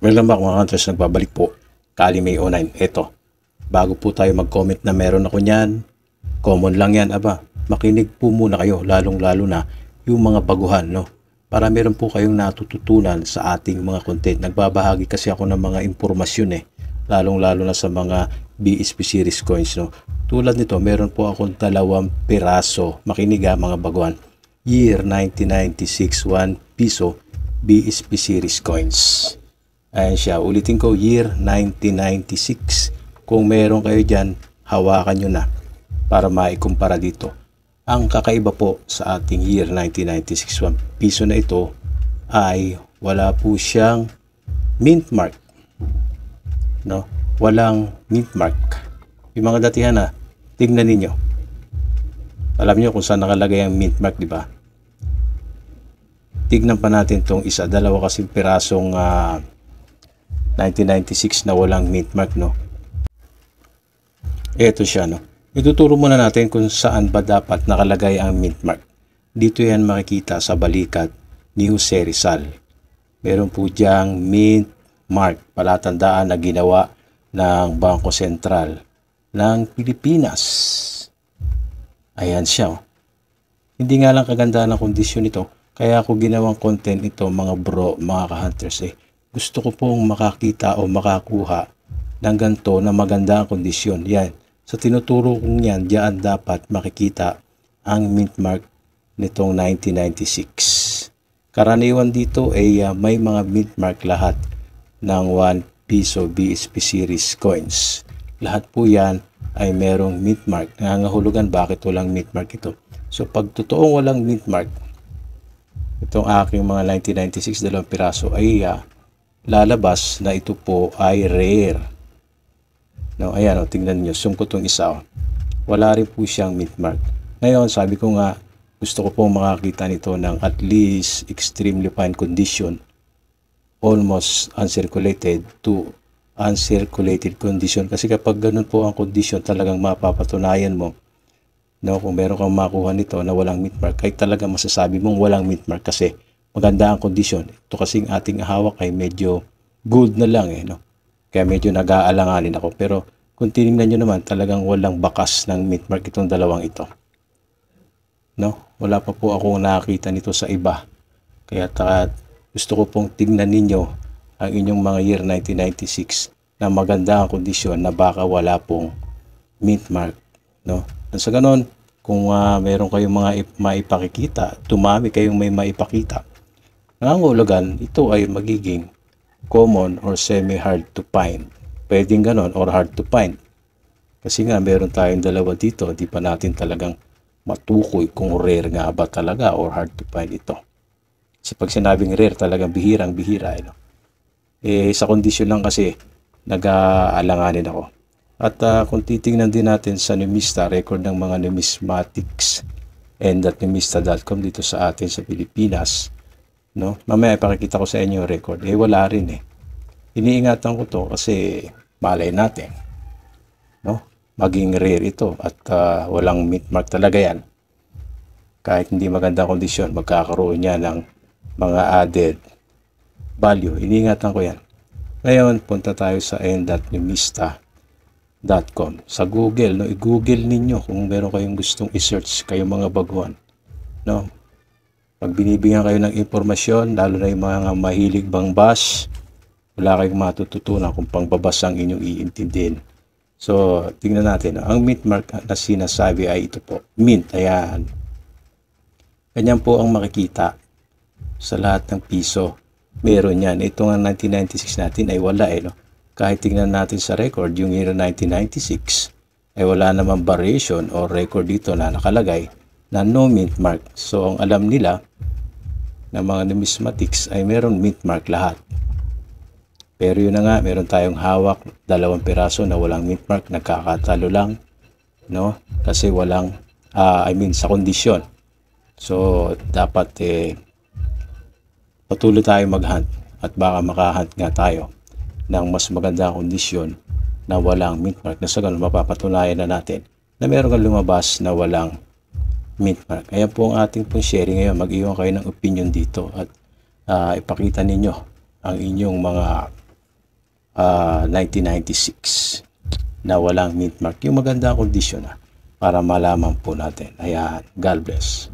Welcome back mga hunters, nagbabalik po. Kali May 09. Eto, bago po tayo mag-comment na meron ako niyan, common lang yan, aba. Makinig po muna kayo, lalong-lalo na yung mga baguhan, no? Para meron po kayong natututunan sa ating mga content. Nagbabahagi kasi ako ng mga impormasyon lalong-lalo na sa mga BSP series coins, no? Tulad nito, meron po akong 2 piraso. Makinig mga baguhan. Year 1996, 1 piso BSP series coins. Ayan siya, ulitin ko, year 1996. Kung meron kayo dyan, hawakan nyo na para maikumpara dito. Ang kakaiba po sa ating year 1996 1 piso na ito ay wala po siyang mint mark, no? Walang mint mark. Yung mga datihan tignan ninyo. Alam nyo kung saan nakalagay ang mint mark, di ba? Tignan pa natin tong isa, dalawa kasing pirasong 1996 na walang mint mark, no? Ito siya, no? Ituturo muna natin kung saan ba dapat nakalagay ang mint mark. Dito yan makikita sa balikat ni Jose Rizal. Meron po diyang mint mark, palatandaan na ginawa ng Bangko Sentral ng Pilipinas. Ayan siya, oh. Hindi nga lang kagandahan ng kondisyon ito, kaya ako ginawang content ito, mga bro, mga ka-hunters, gusto ko pong makakita o makakuha ng ganito na maganda ang kondisyon. Yan. Sa tinuturo kong yan, diyan dapat makikita ang mint mark nitong 1996. Karaniwan dito ay may mga mint mark lahat ng 1 piso BSP series coins. Lahat po yan ay merong mint mark. Nangangahulugan bakit walang mint mark ito. So pag totoong walang mint mark, itong aking mga 1996 2 piraso ay lalabas na ito po ay rare. No, ayan, tingnan niyo, zoom ko tong isa. Wala rin po siyang mint mark. Ngayon, sabi ko nga, gusto ko pong makakita nito ng at least extremely fine condition, almost uncirculated to uncirculated condition. Kasi kapag ganun po ang condition, talagang mapapatunayan mo, no, kung meron kang makuha nito na walang mint mark, kahit talaga masasabi mong walang mint mark kasi maganda ang kondisyon. Ito kasing ating hawak ay medyo good na lang, no? Kaya medyo nag-aalanganin ako. Pero kung tinignan nyo naman, talagang walang bakas ng mint mark itong dalawang ito. No? Wala pa po akong nakakita nito sa iba. Kaya gusto ko pong tignan ninyo ang inyong mga year 1996 na maganda ang kondisyon na baka wala pong mint mark. No? Sa ganon, kung meron kayong mga maipakikita, dumami kayong may maipakita, nangangahulugan ito ay magiging common or semi-hard to find. Pwedeng ganon or hard to find. Kasi nga meron tayong dalawa dito, di pa natin talagang matukoy kung rare nga ba talaga or hard to find ito. Kasi pag sinabing rare, talagang bihirang-bihira. No? Sa kondisyon lang kasi nag-aalanganin ako. At kung titingnan din natin sa Numista, record ng mga numismatics and numista.com dito sa atin sa Pilipinas, no? Mamaya ipakikita ko sa inyo yung record. Wala rin Iniingatan ko to kasi malay natin, no? Maging rare ito at walang mint mark talaga yan. Kahit hindi maganda kondisyon, magkakaroon niya ng mga added value. Iniingatan ko yan. Ngayon, punta tayo sa n.numista.com. Sa Google, no? I-Google ninyo kung meron kayong gustong i-search kayong mga baguhan, no? Pag binibigyan kayo ng impormasyon, lalo na yung mga mahilig bang bash, wala kayong matututunan kung pangbabas ang inyong iintindihin. So, tingnan natin. Ang mint mark na sinasabi ay ito po. Mint, ayan. Ganyan po ang makikita sa lahat ng piso. Meron yan. Ito nga 1996 natin ay wala no? Kahit tingnan natin sa record, yung year 1996, ay wala namang variation o record dito na nakalagay na no mint mark. So, ang alam nila ng mga numismatics ay meron mint mark lahat. Pero yun na nga, meron tayong hawak 2 piraso na walang mint mark, nagkakatalo lang, no? Kasi walang, sa kondisyon. So, dapat patuloy tayo mag-hunt at baka makahunt nga tayo ng mas maganda kondisyon na walang mint mark. Na sa ganun, mapapatunayan na natin na meron kang lumabas na walang mint mark. Ayan po ang ating pong sharing ngayon. Mag-iwan kayo ng opinion dito at ipakita ninyo ang inyong mga 1996 na walang mint mark. Yung maganda kondisyon na para malaman po natin. Ayan, God bless.